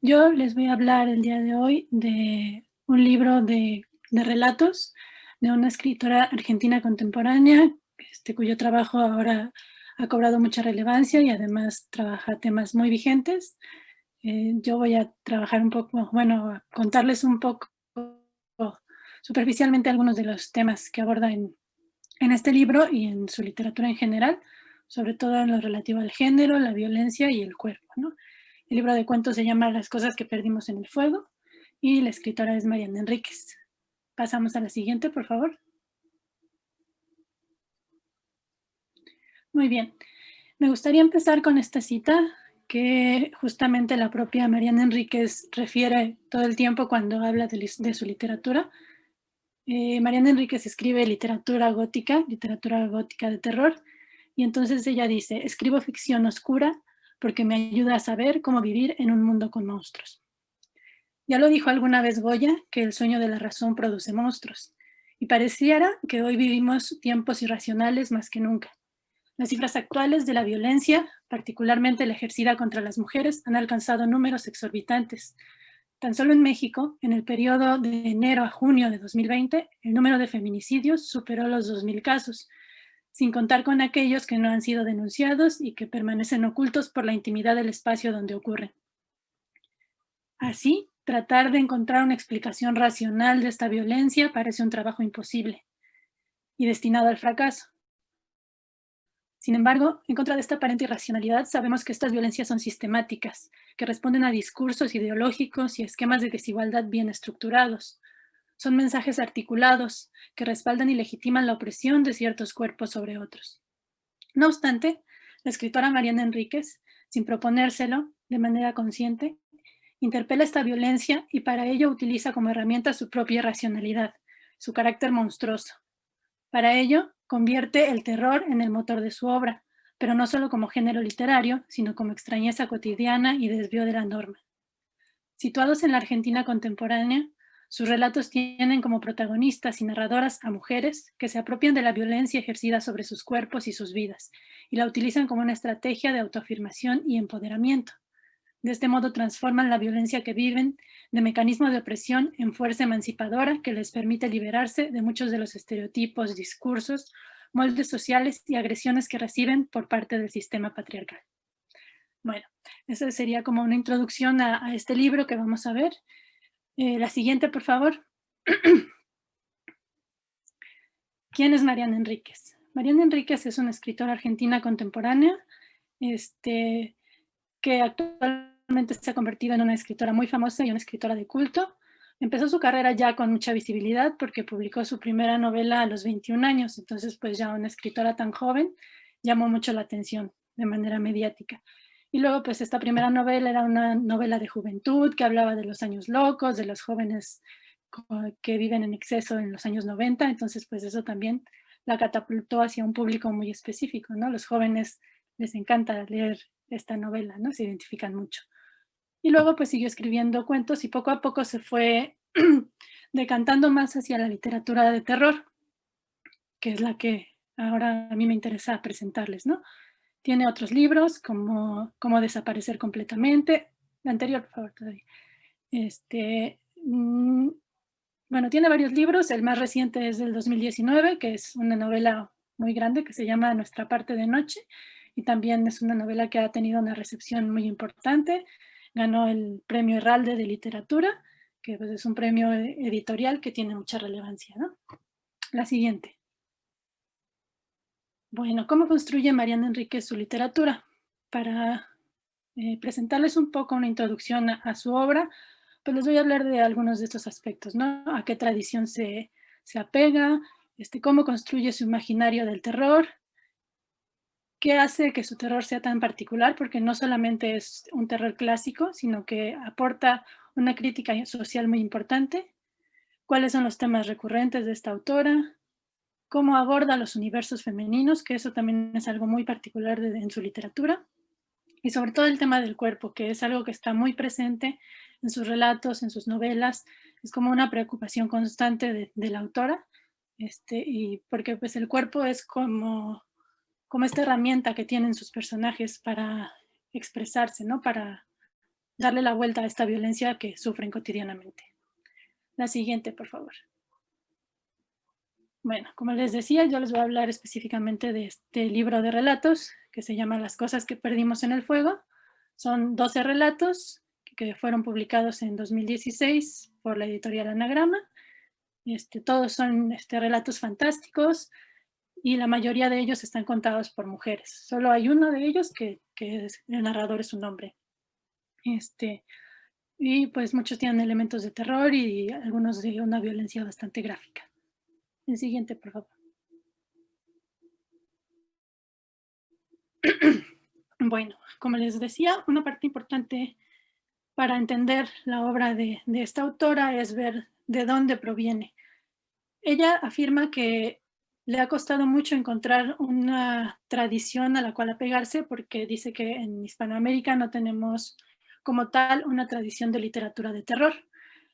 Yo les voy a hablar el día de hoy de un libro de relatos de una escritora argentina contemporánea, cuyo trabajo ahora ha cobrado mucha relevancia y además trabaja temas muy vigentes. Yo voy a trabajar un poco, bueno, a contarles un poco superficialmente algunos de los temas que aborda en este libro y en su literatura en general, sobre todo en lo relativo al género, la violencia y el cuerpo, ¿no? El libro de cuentos se llama Las cosas que perdimos en el fuego y la escritora es Mariana Enríquez. Pasamos a la siguiente, por favor. Muy bien. Me gustaría empezar con esta cita que justamente la propia Mariana Enríquez refiere todo el tiempo cuando habla de su literatura. Mariana Enríquez escribe literatura gótica de terror, y entonces ella dice: escribo ficción oscura porque me ayuda a saber cómo vivir en un mundo con monstruos. Ya lo dijo alguna vez Goya, que el sueño de la razón produce monstruos, y pareciera que hoy vivimos tiempos irracionales más que nunca. Las cifras actuales de la violencia, particularmente la ejercida contra las mujeres, han alcanzado números exorbitantes. Tan solo en México, en el periodo de enero a junio de 2020, el número de feminicidios superó los 2.000 casos, sin contar con aquellos que no han sido denunciados y que permanecen ocultos por la intimidad del espacio donde ocurren. Así, tratar de encontrar una explicación racional de esta violencia parece un trabajo imposible y destinado al fracaso. Sin embargo, en contra de esta aparente irracionalidad, sabemos que estas violencias son sistemáticas, que responden a discursos ideológicos y esquemas de desigualdad bien estructurados. Son mensajes articulados que respaldan y legitiman la opresión de ciertos cuerpos sobre otros. No obstante, la escritora Mariana Enríquez, sin proponérselo de manera consciente, interpela esta violencia y para ello utiliza como herramienta su propia racionalidad, su carácter monstruoso. Para ello, convierte el terror en el motor de su obra, pero no solo como género literario, sino como extrañeza cotidiana y desvío de la norma. Situados en la Argentina contemporánea, sus relatos tienen como protagonistas y narradoras a mujeres que se apropian de la violencia ejercida sobre sus cuerpos y sus vidas y la utilizan como una estrategia de autoafirmación y empoderamiento. De este modo transforman la violencia que viven de mecanismo de opresión en fuerza emancipadora que les permite liberarse de muchos de los estereotipos, discursos, moldes sociales y agresiones que reciben por parte del sistema patriarcal. Bueno, esa sería como una introducción a este libro que vamos a ver. La siguiente, por favor. ¿Quién es Mariana Enríquez? Mariana Enríquez es una escritora argentina contemporánea, que actualmente se ha convertido en una escritora muy famosa y una escritora de culto. Empezó su carrera ya con mucha visibilidad porque publicó su primera novela a los 21 años, entonces pues ya una escritora tan joven llamó mucho la atención de manera mediática. Y luego pues esta primera novela era una novela de juventud que hablaba de los años locos, de los jóvenes que viven en exceso en los años 90, entonces pues eso también la catapultó hacia un público muy específico, ¿no? Los jóvenes les encanta leer esta novela, ¿no? Se identifican mucho. Y luego pues siguió escribiendo cuentos y poco a poco se fue decantando más hacia la literatura de terror, que es la que ahora a mí me interesa presentarles, ¿no? Tiene otros libros como Cómo desaparecer completamente. La anterior, por favor, todavía. Este, mm, bueno, tiene varios libros. El más reciente es del 2019, que es una novela muy grande que se llama Nuestra parte de noche. Y también es una novela que ha tenido una recepción muy importante. Ganó el premio Herralde de Literatura, que pues, es un premio editorial que tiene mucha relevancia, ¿no? La siguiente. Bueno, ¿cómo construye Mariana Enríquez su literatura? Para presentarles un poco una introducción a su obra, pues les voy a hablar de algunos de estos aspectos, ¿no? A qué tradición se apega, cómo construye su imaginario del terror, qué hace que su terror sea tan particular, porque no solamente es un terror clásico, sino que aporta una crítica social muy importante, cuáles son los temas recurrentes de esta autora, cómo aborda los universos femeninos, que eso también es algo muy particular en su literatura, y sobre todo el tema del cuerpo, que es algo que está muy presente en sus relatos, en sus novelas, es como una preocupación constante de la autora, y porque pues el cuerpo es como esta herramienta que tienen sus personajes para expresarse, ¿no? Para darle la vuelta a esta violencia que sufren cotidianamente. La siguiente, por favor. Bueno, como les decía, yo les voy a hablar específicamente de este libro de relatos que se llama Las cosas que perdimos en el fuego. Son 12 relatos que fueron publicados en 2016 por la editorial Anagrama. Todos son relatos fantásticos y la mayoría de ellos están contados por mujeres. Solo hay uno de ellos que el narrador es un hombre. Y pues muchos tienen elementos de terror y algunos de una violencia bastante gráfica. El siguiente, por favor. Bueno, como les decía, una parte importante para entender la obra de esta autora es ver de dónde proviene. Ella afirma que le ha costado mucho encontrar una tradición a la cual apegarse porque dice que en Hispanoamérica no tenemos como tal una tradición de literatura de terror.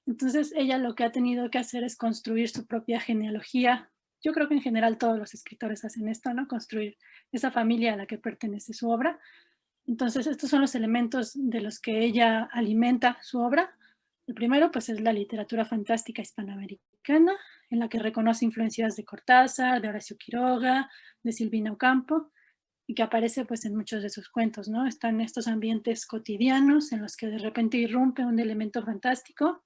Entonces ella lo que ha tenido que hacer es construir su propia genealogía. Yo creo que en general todos los escritores hacen esto, ¿no? Construir esa familia a la que pertenece su obra. Entonces estos son los elementos de los que ella alimenta su obra. El primero, pues, es la literatura fantástica hispanoamericana, en la que reconoce influencias de Cortázar, de Horacio Quiroga, de Silvina Ocampo, y que aparece, pues, en muchos de sus cuentos, ¿no? Están estos ambientes cotidianos en los que de repente irrumpe un elemento fantástico.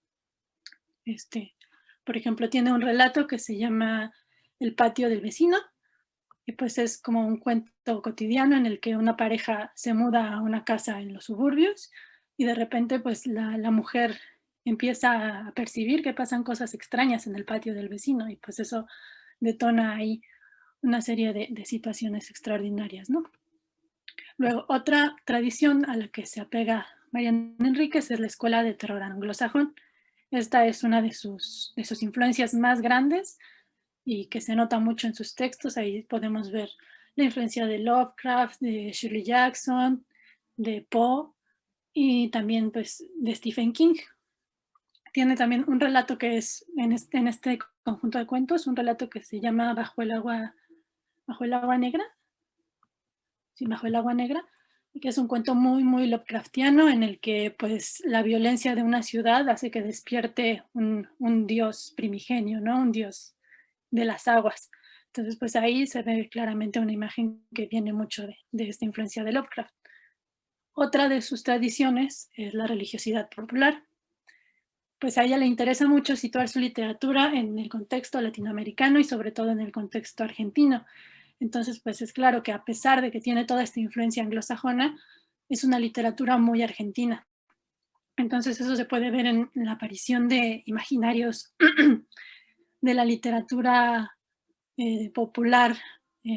Por ejemplo, tiene un relato que se llama El patio del vecino, y pues es como un cuento cotidiano en el que una pareja se muda a una casa en los suburbios y de repente pues la mujer empieza a percibir que pasan cosas extrañas en el patio del vecino y pues eso detona ahí una serie de situaciones extraordinarias, ¿no? Luego, otra tradición a la que se apega Mariana Enríquez es la escuela de terror anglosajón. Esta es una de sus influencias más grandes y que se nota mucho en sus textos. Ahí podemos ver la influencia de Lovecraft, de Shirley Jackson, de Poe y también pues de Stephen King. Tiene también un relato que es en este conjunto de cuentos, un relato que se llama Bajo el agua negra, sí, Bajo el agua negra, que es un cuento muy, muy Lovecraftiano en el que pues la violencia de una ciudad hace que despierte un dios primigenio, ¿no? Un dios de las aguas. Entonces, pues ahí se ve claramente una imagen que viene mucho de esta influencia de Lovecraft. Otra de sus tradiciones es la religiosidad popular. Pues a ella le interesa mucho situar su literatura en el contexto latinoamericano y sobre todo en el contexto argentino. Entonces, pues es claro que a pesar de que tiene toda esta influencia anglosajona, es una literatura muy argentina. Entonces eso se puede ver en la aparición de imaginarios de la literatura popular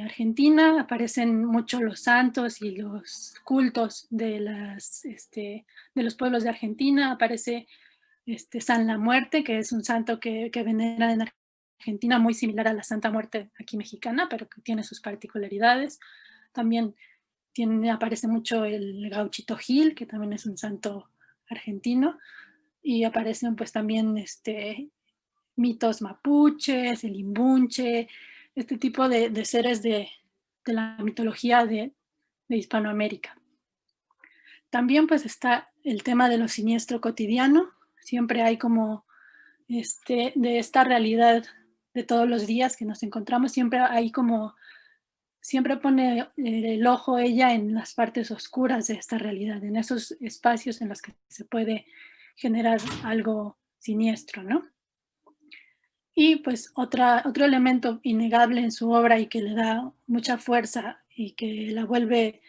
argentina. Aparecen mucho los santos y los cultos de los pueblos de Argentina. Aparece San la Muerte, que es un santo que veneran en Argentina, muy similar a la Santa Muerte aquí mexicana, pero que tiene sus particularidades. También aparece mucho el Gauchito Gil, que también es un santo argentino, y aparecen pues también mitos mapuches, el imbunche, este tipo de seres de la mitología de Hispanoamérica. También pues está el tema de lo siniestro cotidiano. Siempre hay como de esta realidad de todos los días que nos encontramos, siempre hay como, siempre pone el ojo ella en las partes oscuras de esta realidad, en esos espacios en los que se puede generar algo siniestro, ¿no? Y pues otro elemento innegable en su obra y que le da mucha fuerza y que la vuelve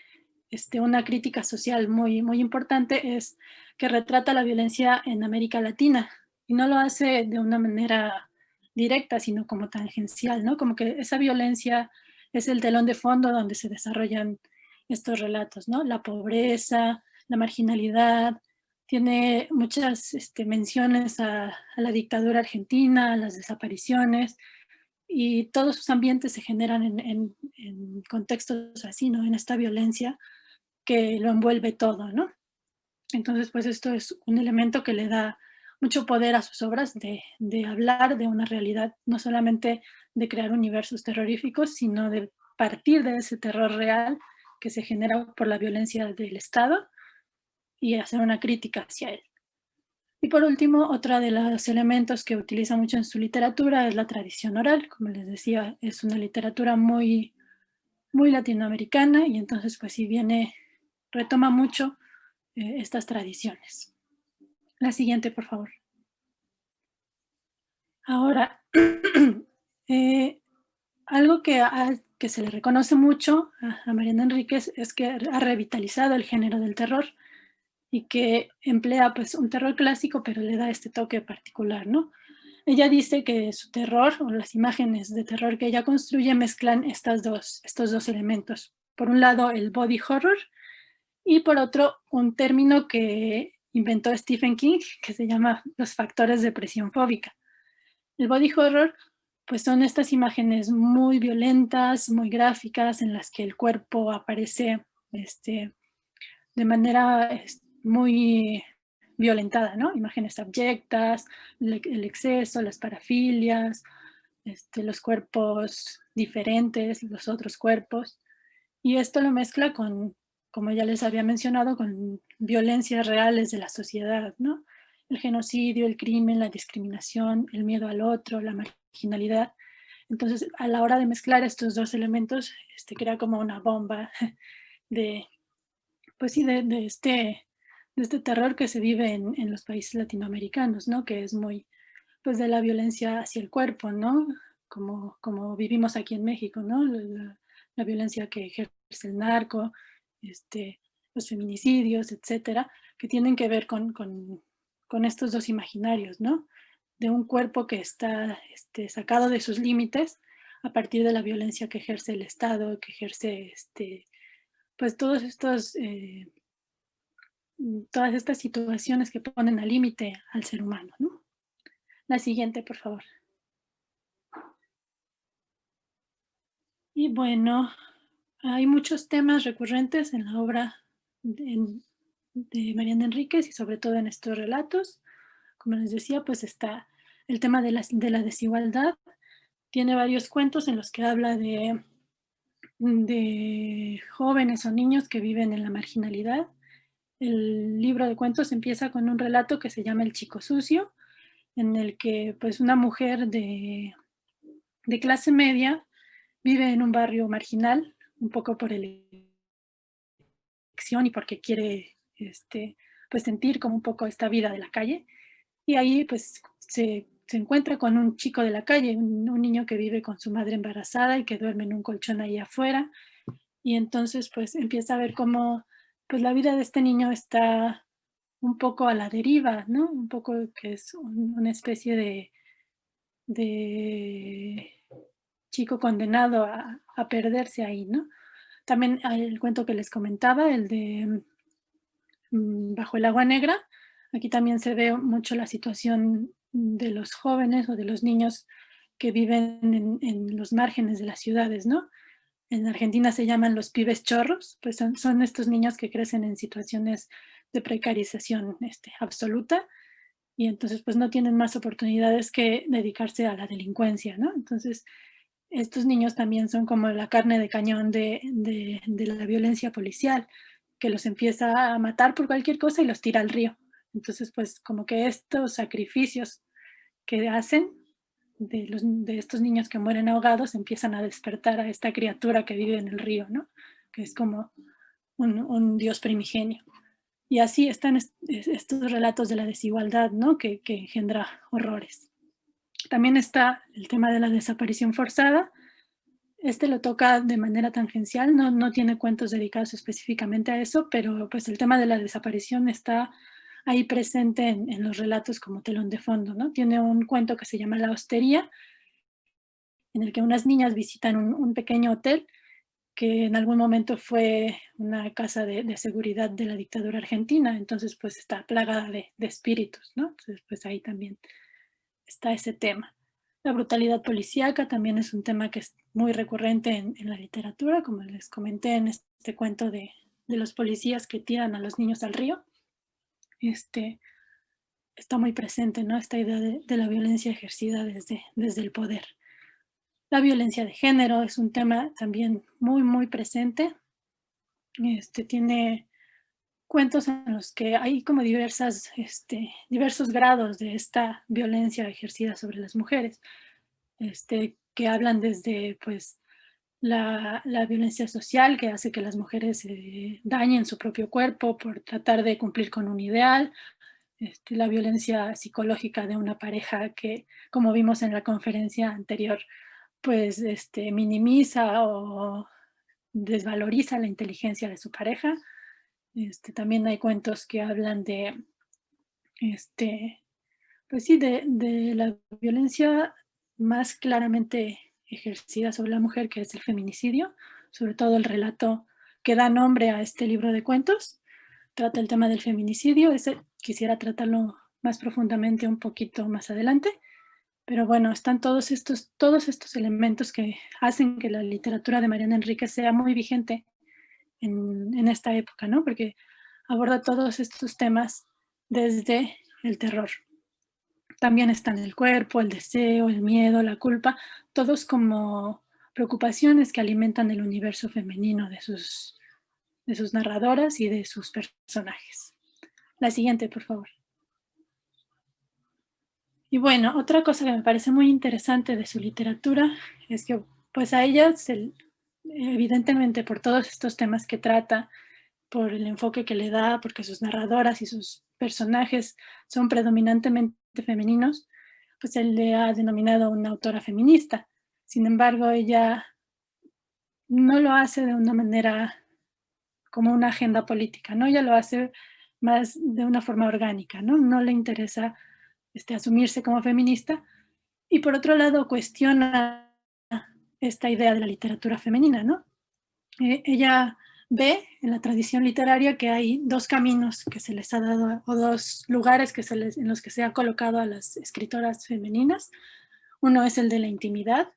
una crítica social muy, muy importante es que retrata la violencia en América Latina y no lo hace de una manera directa, sino como tangencial, ¿no? Como que esa violencia es el telón de fondo donde se desarrollan estos relatos, ¿no? La pobreza, la marginalidad, tiene muchas menciones a la dictadura argentina, a las desapariciones, y todos sus ambientes se generan en contextos así, ¿no? En esta violencia que lo envuelve todo, ¿no? Entonces, pues esto es un elemento que le da mucho poder a sus obras de hablar de una realidad, no solamente de crear universos terroríficos, sino de partir de ese terror real que se genera por la violencia del Estado y hacer una crítica hacia él. Y por último, otro de los elementos que utiliza mucho en su literatura es la tradición oral. Como les decía, es una literatura muy, muy latinoamericana y entonces pues sí retoma mucho estas tradiciones. La siguiente, por favor. Ahora, algo que se le reconoce mucho a Mariana Enríquez es que ha revitalizado el género del terror y que emplea pues un terror clásico, pero le da este toque particular, ¿no? Ella dice que su terror o las imágenes de terror que ella construye mezclan estos dos elementos. Por un lado, el body horror y por otro, un término que inventó Stephen King que se llama los factores de presión fóbica. El body horror, pues son estas imágenes muy violentas, muy gráficas, en las que el cuerpo aparece de manera muy violentada, ¿no? Imágenes abyectas, el exceso, las parafilias, los cuerpos diferentes, los otros cuerpos. Y esto lo mezcla con, como ya les había mencionado, con violencias reales de la sociedad, ¿no? El genocidio, el crimen, la discriminación, el miedo al otro, la marginalidad. Entonces, a la hora de mezclar estos dos elementos, crea como una bomba de, pues sí, de este terror que se vive en los países latinoamericanos, ¿no? Que es muy, pues de la violencia hacia el cuerpo, ¿no? Como vivimos aquí en México, ¿no? La violencia que ejerce el narco, los feminicidios, etcétera, que tienen que ver con estos dos imaginarios, ¿no? De un cuerpo que está sacado de sus límites a partir de la violencia que ejerce el Estado, que ejerce pues todas estas situaciones que ponen al límite al ser humano, ¿no? La siguiente, por favor. Y bueno, hay muchos temas recurrentes en la obra de Mariana Enríquez y sobre todo en estos relatos. Como les decía, pues está el tema de la desigualdad. Tiene varios cuentos en los que habla de jóvenes o niños que viven en la marginalidad. El libro de cuentos empieza con un relato que se llama El chico sucio, en el que pues una mujer de clase media vive en un barrio marginal, un poco por elección y porque quiere pues sentir como un poco esta vida de la calle. Y ahí pues se encuentra con un chico de la calle, un niño que vive con su madre embarazada y que duerme en un colchón ahí afuera. Y entonces pues empieza a ver cómo pues la vida de este niño está un poco a la deriva, ¿no? Un poco que es una especie de chico condenado a perderse ahí, ¿no? También hay el cuento que les comentaba, el de Bajo el agua negra. Aquí también se ve mucho la situación de los jóvenes o de los niños que viven en los márgenes de las ciudades, ¿no? En Argentina se llaman los pibes chorros, pues son estos niños que crecen en situaciones de precarización absoluta y entonces pues no tienen más oportunidades que dedicarse a la delincuencia, ¿no? Entonces estos niños también son como la carne de cañón de la violencia policial, que los empieza a matar por cualquier cosa y los tira al río. Entonces pues como que estos sacrificios que hacen de estos niños que mueren ahogados empiezan a despertar a esta criatura que vive en el río, ¿no? Que es como un dios primigenio. Y así están estos relatos de la desigualdad, ¿no? Que engendra horrores. También está el tema de la desaparición forzada. Lo toca de manera tangencial, no tiene cuentos dedicados específicamente a eso, pero pues el tema de la desaparición está ahí presente en los relatos como telón de fondo, ¿no? Tiene un cuento que se llama La Hostería, en el que unas niñas visitan un pequeño hotel que en algún momento fue una casa de seguridad de la dictadura argentina, entonces pues está plagada de espíritus, ¿no? Entonces pues ahí también está ese tema. La brutalidad policíaca también es un tema que es muy recurrente en la literatura, como les comenté en este cuento de los policías que tiran a los niños al río. Está muy presente, ¿no? Esta idea de la violencia ejercida desde el poder. La violencia de género es un tema también muy, muy presente. Tiene cuentos en los que hay como diversos grados de esta violencia ejercida sobre las mujeres, que hablan desde, pues, la violencia social que hace que las mujeres dañen su propio cuerpo por tratar de cumplir con un ideal, la violencia psicológica de una pareja que, como vimos en la conferencia anterior, pues minimiza o desvaloriza la inteligencia de su pareja. También hay cuentos que hablan de, este, pues sí, de la violencia más claramente ejercida sobre la mujer, que es el feminicidio, sobre todo el relato que da nombre a este libro de cuentos. Trata el tema del feminicidio, ese quisiera tratarlo más profundamente un poquito más adelante, pero bueno, están todos estos elementos que hacen que la literatura de Mariana Enríquez sea muy vigente en esta época, ¿no? Porque aborda todos estos temas desde el terror. También están el cuerpo, el deseo, el miedo, la culpa, todos como preocupaciones que alimentan el universo femenino de sus narradoras y de sus personajes. La siguiente, por favor. Y bueno, otra cosa que me parece muy interesante de su literatura es que, pues a ella, evidentemente por todos estos temas que trata, por el enfoque que le da, porque sus narradoras y sus personajes son predominantemente femeninos, pues él le ha denominado una autora feminista. Sin embargo, ella no lo hace de una manera como una agenda política, ¿no? Ella lo hace más de una forma orgánica, ¿no? No le interesa asumirse como feminista. Y por otro lado, cuestiona esta idea de la literatura femenina, ¿no? Ella ve en la tradición literaria que hay dos caminos que se les ha dado, o dos lugares en los que se ha colocado a las escritoras femeninas. Uno es el de la intimidad,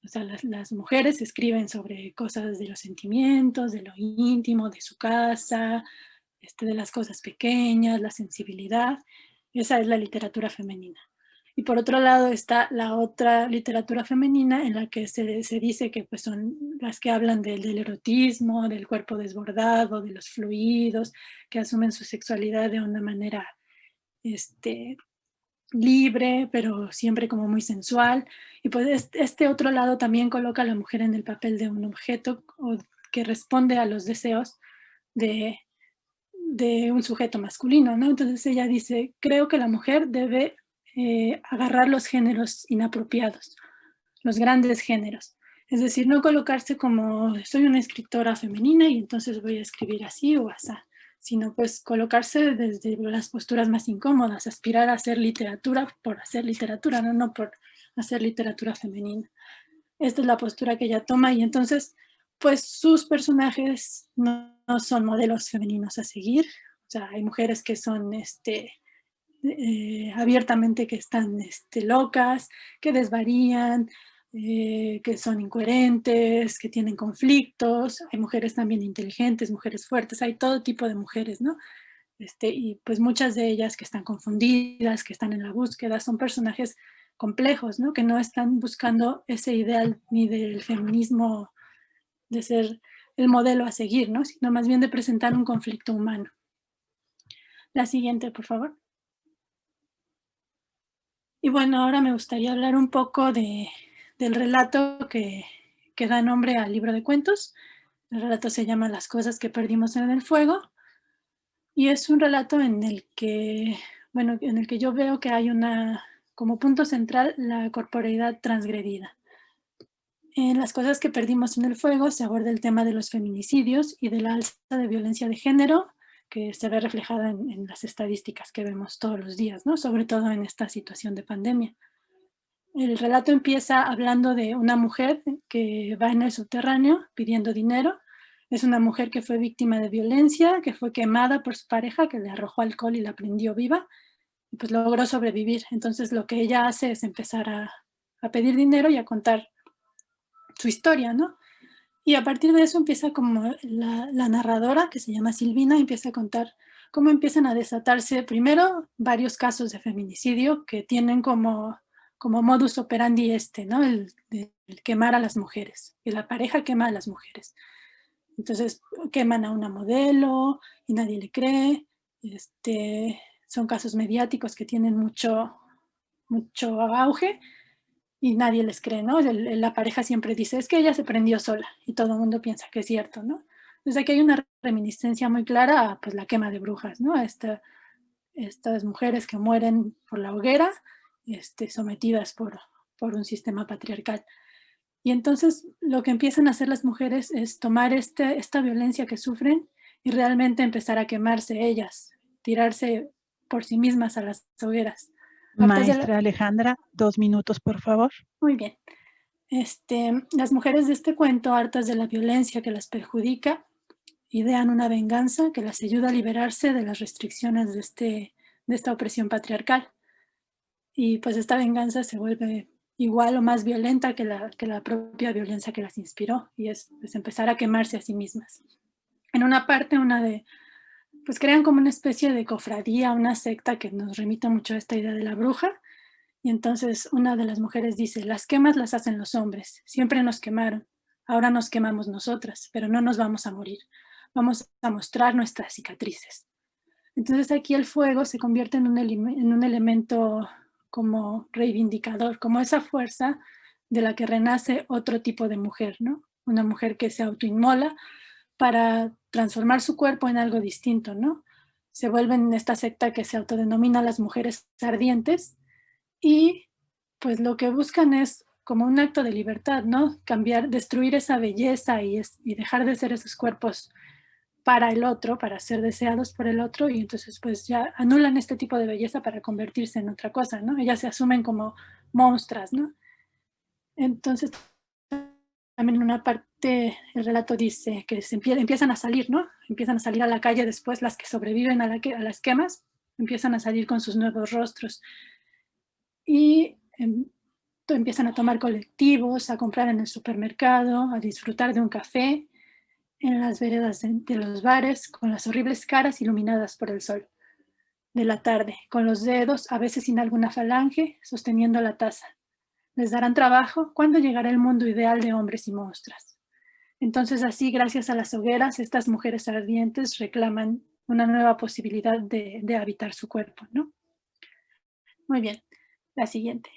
o sea, las mujeres escriben sobre cosas de los sentimientos, de lo íntimo, de su casa, de las cosas pequeñas, la sensibilidad. Esa es la literatura femenina. Y por otro lado está la otra literatura femenina en la que se dice que pues, son las que hablan del erotismo, del cuerpo desbordado, de los fluidos, que asumen su sexualidad de una manera libre, pero siempre como muy sensual. Y pues este otro lado también coloca a la mujer en el papel de un objeto que responde a los deseos de, de un sujeto masculino, ¿no? Entonces ella dice, creo que la mujer debe agarrar los géneros inapropiados, los grandes géneros. Es decir, no colocarse como soy una escritora femenina y entonces voy a escribir así o así, sino pues colocarse desde las posturas más incómodas, aspirar a hacer literatura por hacer literatura, no por hacer literatura femenina. Esta es la postura que ella toma y entonces pues sus personajes no son modelos femeninos a seguir. O sea, hay mujeres que son abiertamente que están locas, que desvarían, que son incoherentes, que tienen conflictos. Hay mujeres también inteligentes, mujeres fuertes, hay todo tipo de mujeres, ¿no? Y pues muchas de ellas que están confundidas, que están en la búsqueda, son personajes complejos, ¿no? Que no están buscando ese ideal ni del feminismo de ser el modelo a seguir, ¿no? Sino más bien de presentar un conflicto humano. La siguiente, por favor. Y bueno, ahora me gustaría hablar un poco del relato que da nombre al libro de cuentos. El relato se llama Las cosas que perdimos en el fuego y es un relato en el que, bueno, en el que yo veo que hay como punto central, la corporeidad transgredida. En Las cosas que perdimos en el fuego se aborda el tema de los feminicidios y de la alza de violencia de género que se ve reflejada en las estadísticas que vemos todos los días, ¿no? Sobre todo en esta situación de pandemia. El relato empieza hablando de una mujer que va en el subterráneo pidiendo dinero. Es una mujer que fue víctima de violencia, que fue quemada por su pareja, que le arrojó alcohol y la prendió viva, y pues logró sobrevivir. Entonces lo que ella hace es empezar a pedir dinero y a contar su historia, ¿no? Y a partir de eso empieza como la narradora, que se llama Silvina, empieza a contar cómo empiezan a desatarse primero varios casos de feminicidio que tienen como modus operandi ¿no? El quemar a las mujeres, que la pareja quema a las mujeres. Entonces queman a una modelo y nadie le cree. Son casos mediáticos que tienen mucho auge y nadie les cree, ¿no? La pareja siempre dice, es que ella se prendió sola y todo el mundo piensa que es cierto, ¿no? Entonces aquí hay una reminiscencia muy clara a pues, la quema de brujas, ¿no? Estas mujeres que mueren por la hoguera, sometidas por un sistema patriarcal. Y entonces lo que empiezan a hacer las mujeres es tomar esta violencia que sufren y realmente empezar a quemarse ellas, tirarse por sí mismas a las hogueras. Hartas de la- Maestra Alejandra, 2 minutos, por favor. Muy bien. Las mujeres de este cuento, hartas de la violencia que las perjudica, idean una venganza que las ayuda a liberarse de las restricciones de esta opresión patriarcal. Y pues esta venganza se vuelve igual o más violenta que la propia violencia que las inspiró, y es pues, empezar a quemarse a sí mismas. En una parte, pues crean como una especie de cofradía, una secta que nos remite mucho a esta idea de la bruja, y entonces una de las mujeres dice, las quemas las hacen los hombres, siempre nos quemaron, ahora nos quemamos nosotras, pero no nos vamos a morir, vamos a mostrar nuestras cicatrices. Entonces aquí el fuego se convierte en un elemento como reivindicador, como esa fuerza de la que renace otro tipo de mujer, ¿no? Una mujer que se autoinmola para transformar su cuerpo en algo distinto, ¿no? Se vuelven esta secta que se autodenomina las mujeres ardientes y pues lo que buscan es como un acto de libertad, ¿no? Cambiar, destruir esa belleza y dejar de ser esos cuerpos para el otro, para ser deseados por el otro, y entonces pues ya anulan este tipo de belleza para convertirse en otra cosa, ¿no? Ellas se asumen como monstruas, ¿no? Entonces también en una parte el relato dice que empiezan a salir, ¿no? Empiezan a salir a la calle después las que sobreviven a las quemas, empiezan a salir con sus nuevos rostros y empiezan a tomar colectivos, a comprar en el supermercado, a disfrutar de un café en las veredas de los bares, con las horribles caras iluminadas por el sol de la tarde, con los dedos, a veces sin alguna falange, sosteniendo la taza. Les darán trabajo cuando llegará el mundo ideal de hombres y monstruos. Entonces así, gracias a las hogueras, estas mujeres ardientes reclaman una nueva posibilidad de habitar su cuerpo, ¿no? Muy bien, la siguiente.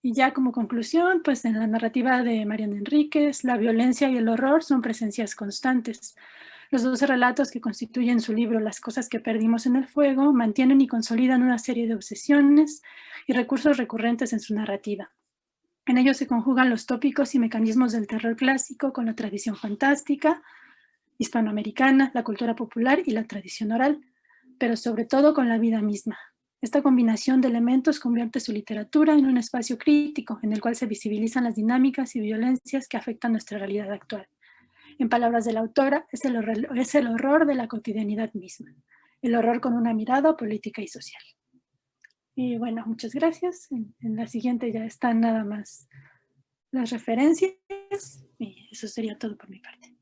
Y ya como conclusión, pues en la narrativa de Mariana Enríquez, la violencia y el horror son presencias constantes. Los 12 relatos que constituyen su libro Las cosas que perdimos en el fuego mantienen y consolidan una serie de obsesiones y recursos recurrentes en su narrativa. En ellos se conjugan los tópicos y mecanismos del terror clásico con la tradición fantástica, hispanoamericana, la cultura popular y la tradición oral, pero sobre todo con la vida misma. Esta combinación de elementos convierte su literatura en un espacio crítico en el cual se visibilizan las dinámicas y violencias que afectan nuestra realidad actual. En palabras de la autora, es el horror de la cotidianidad misma, el horror con una mirada política y social. Y bueno, muchas gracias. En la siguiente ya están nada más las referencias y eso sería todo por mi parte.